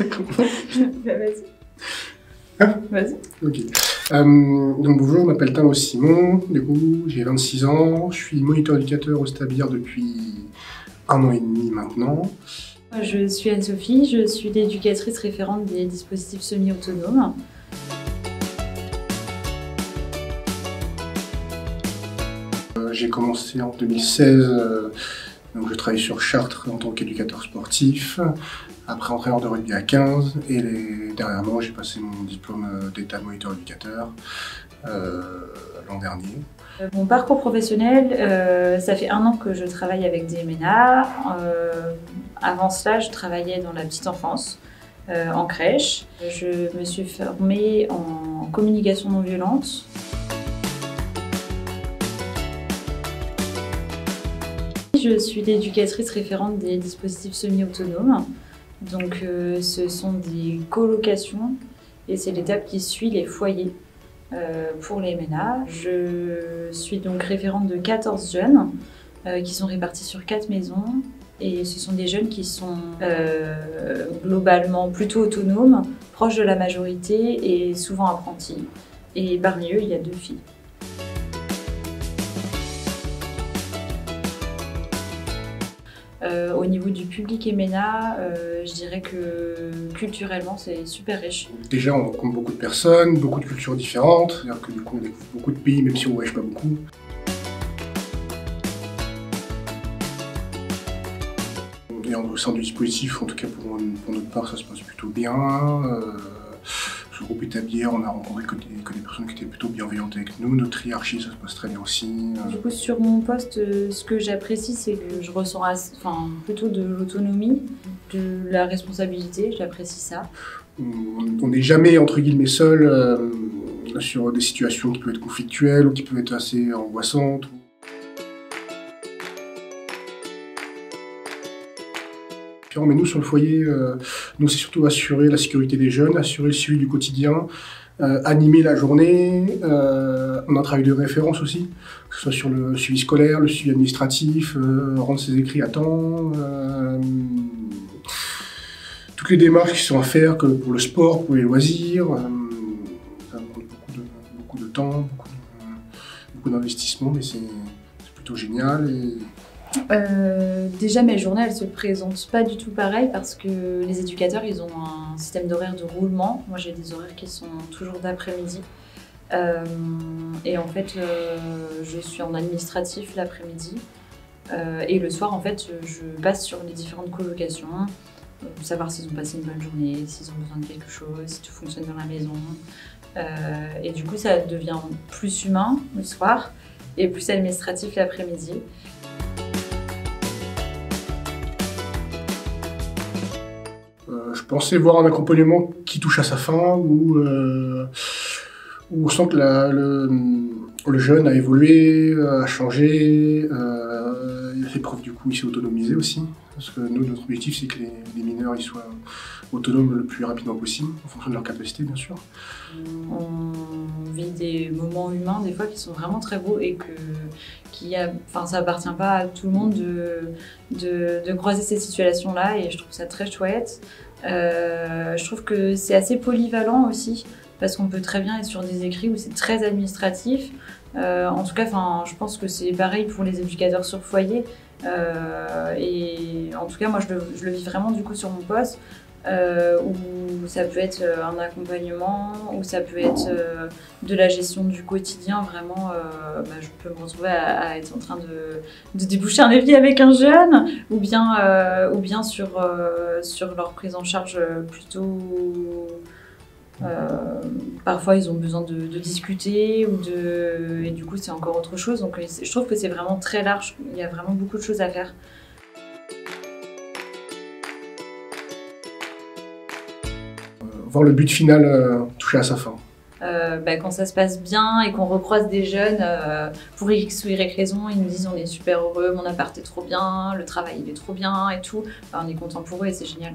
Vas-y. Hein? Vas-y. Ok. Donc bonjour, je m'appelle Théo Simon, du coup j'ai 26 ans, je suis moniteur éducateur au Stabir depuis 1 an et demi maintenant. Je suis Anne-Sophie, je suis l'éducatrice référente des dispositifs semi-autonomes. J'ai commencé en 2016, donc je travaille sur Chartres en tant qu'éducateur sportif, après entraîneur de rugby à 15, et dernièrement j'ai passé mon diplôme d'état de moniteur éducateur l'an dernier. Mon parcours professionnel, ça fait 1 an que je travaille avec des MNA. Avant cela, je travaillais dans la petite enfance, en crèche. Je me suis formée en communication non violente. Je suis l'éducatrice référente des dispositifs semi-autonomes. Donc, ce sont des colocations et c'est l'étape qui suit les foyers pour les MNA. Je suis donc référente de 14 jeunes qui sont répartis sur 4 maisons. Et ce sont des jeunes qui sont globalement plutôt autonomes, proches de la majorité et souvent apprentis. Et parmi eux, il y a 2 filles. Au niveau du public MNA, je dirais que culturellement c'est super riche. Déjà on rencontre beaucoup de personnes, beaucoup de cultures différentes, c'est-à-dire que du coup on découvre beaucoup de pays même si on ne voyage pas beaucoup. Et au sein du dispositif, en tout cas pour notre part, ça se passe plutôt bien. Ce groupe établi, on a rencontré que des personnes qui étaient plutôt bienveillantes avec nous. Notre hiérarchie, ça se passe très bien aussi. Du coup, sur mon poste, ce que j'apprécie, c'est que je ressens plutôt de l'autonomie, de la responsabilité, j'apprécie ça. On n'est jamais, entre guillemets, seul sur des situations qui peuvent être conflictuelles ou qui peuvent être assez angoissantes. Mais nous, sur le foyer, nous, c'est surtout assurer la sécurité des jeunes, assurer le suivi du quotidien, animer la journée. On a un travail de référence aussi, que ce soit sur le suivi scolaire, le suivi administratif, rendre ses écrits à temps. Toutes les démarches qui sont à faire que pour le sport, pour les loisirs. Ça demande beaucoup de temps, beaucoup d'investissement, mais c'est plutôt génial. Déjà, mes journées, elles se présentent pas du tout pareil parce que les éducateurs, ils ont un système d'horaire de roulement. Moi, j'ai des horaires qui sont toujours d'après-midi. Et en fait, je suis en administratif l'après-midi. Et le soir, en fait, je passe sur les différentes colocations, savoir s'ils ont passé une bonne journée, s'ils ont besoin de quelque chose, si tout fonctionne dans la maison. Et du coup, ça devient plus humain le soir et plus administratif l'après-midi. Je pensais voir un accompagnement qui touche à sa fin, où on sent que le jeune a évolué, a changé, il a fait preuve du coup, il s'est autonomisé aussi. Parce que nous, notre objectif, c'est que les mineurs ils soient autonomes le plus rapidement possible, en fonction de leur capacité, bien sûr. On vit des moments humains, des fois, qui sont vraiment très beaux et ça appartient pas à tout le monde de croiser ces situations-là et je trouve ça très chouette. Je trouve que c'est assez polyvalent aussi, parce qu'on peut très bien être sur des écrits où c'est très administratif. En tout cas, je pense que c'est pareil pour les éducateurs sur foyer. Et en tout cas, moi, je le vis vraiment du coup sur mon poste, où ça peut être un accompagnement, où ça peut être de la gestion du quotidien. Vraiment, je peux me retrouver à être en train de déboucher un évier avec un jeune, ou bien sur leur prise en charge plutôt. Parfois ils ont besoin de discuter et du coup c'est encore autre chose, donc je trouve que c'est vraiment très large, il y a vraiment beaucoup de choses à faire. Voir le but final toucher à sa fin. Quand ça se passe bien et qu'on recroise des jeunes pour X ou Y raison, ils nous disent on est super heureux, mon appart est trop bien, le travail il est trop bien et tout, on est content pour eux et c'est génial.